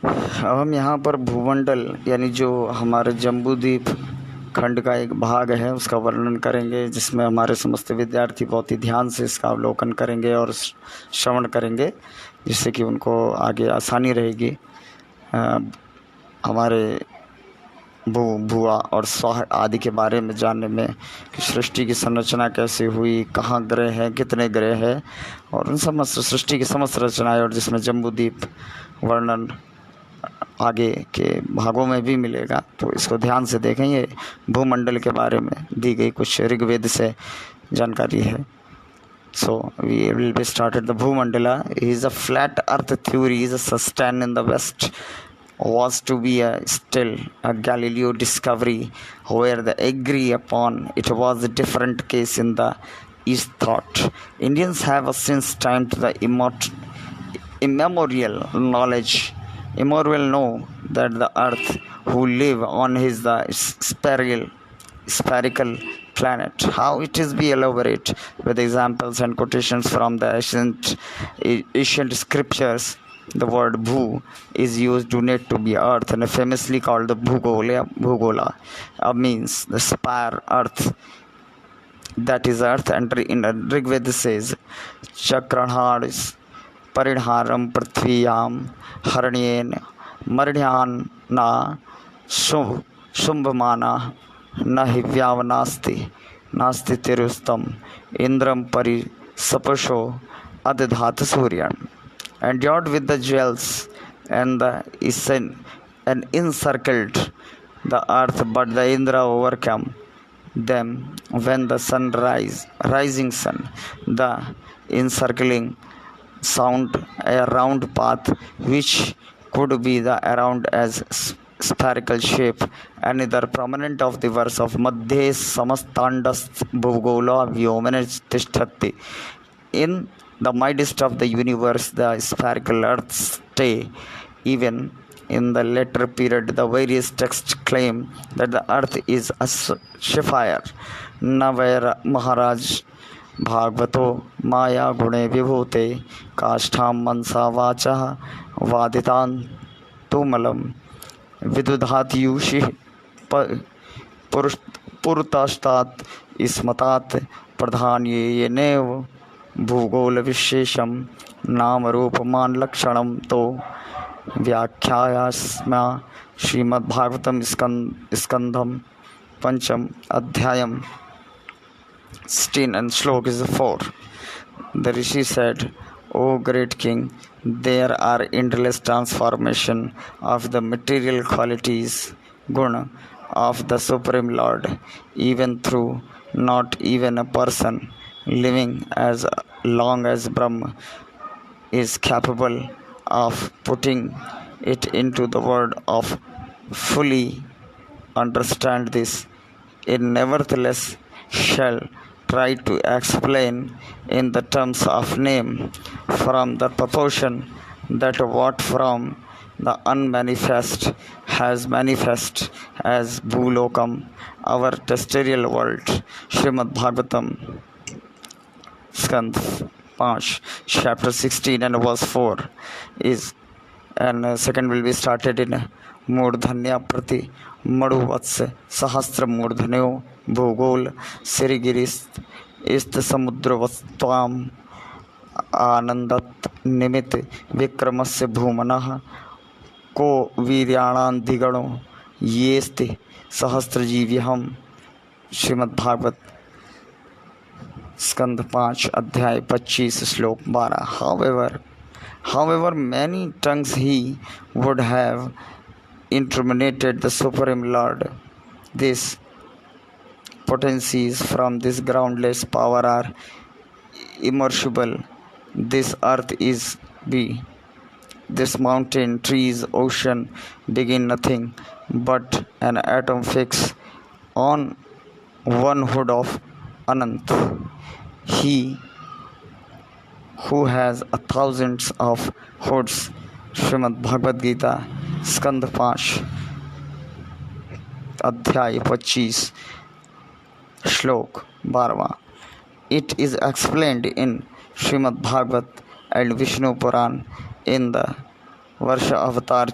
अब हम यहाँ पर भूमंडल यानी जो हमारे जम्बू द्वीप खंड का एक भाग है उसका वर्णन करेंगे, जिसमें हमारे समस्त विद्यार्थी बहुत ही ध्यान से इसका अवलोकन करेंगे और श्रवण करेंगे, जिससे कि उनको आगे आसानी रहेगी हमारे भूआ और स्वाह आदि के बारे में जानने में, कि सृष्टि की संरचना कैसे हुई, कहाँ ग्रह हैं, कितने ग्रह हैं, और उन समस्त सृष्टि की समस्त रचनाएं, और जिसमें जम्बूद्वीप वर्णन आगे के भागों में भी मिलेगा। तो इसको ध्यान से देखेंगे। भूमंडल के बारे में दी गई कुछ ऋग्वेद से जानकारी है। So we will be started. The Bhumandala is a flat earth theory is sustained in the West was to be still a Galileo discovery, where they agree upon it was a different case in the East thought. Indians have since time to the immemorial knowledge, immemorial know that the earth who live on is the spherical planet. How it is be elaborate with examples and quotations from the ancient scriptures. The word bhu is used to net to be earth and famously called the bhugola means the spare earth, that is earth. And in Rigveda says chakranhar is paridharam prithviyam harnyen maridhyan na शुंभमाना न हिव्यावनास्ति नास्ति तिरुस्तम इंद्रम परि सपशो adidhat suryan, endured with the jewels and the and encircled the earth, but the Indra overcome them when the rising sun, the encircling sound a round path which could be the around as spherical shape, another prominent of the verse of Madhye Samastandas Bhugola Vyomanes Tishtati. In the midst of the universe, the spherical earth stay. Even in the later period, the various texts claim that the earth is a sapphire. Navaira Maharaj भागवतो माया गुणे विभूते काष्ठां मनसा वाचा वादितां तुमलम विदुधात्युषि पुरतास्तात् स्मतात् प्रधान्येनेव भूगोल विशेषम नाम रूपमान लक्षणम तो व्याख्यायास्मा श्रीमद्भागवतम स्कंधम पंचम अध्यायम 16 and slok is 4. The Rishi said, O great king, there are endless transformation of the material qualities, guna, of the Supreme Lord, even through not even a person living as long as Brahma is capable of putting it into the word of fully understand this. It nevertheless shall try to explain in the terms of name from the proportion that what from the unmanifest has manifest as Bhulokam, our terrestrial world. Srimad Bhagavatam, Skandh 5, chapter 16 and verse 4 is, and second will be started in Murdhanya Prati Madhuvats Sahasra Murdhanyo भूगोल श्रीगिरिस्त इस्त समुद्रवस्त्वाम आनंदत निमित विक्रमस्य भूमनः को वीर्याणाधिगणो येस्ते सहस्रजीव्यहम. श्रीमद्भागवत स्कंद 5 अध्याय 25 श्लोक 12. However many tongues he would have interminated the Supreme Lord, this potencies from this groundless power are immeasurable. This earth is be, this mountain, trees, ocean begin nothing but an atom fixed on one hood of Anant. He who has a thousands of hoods. Srimad Bhagavad Gita Skandh 5 अध्याय 25 श्लोक 12. It is explained in Srimad Bhagavat and Vishnu Puran in the वर्ष अवतार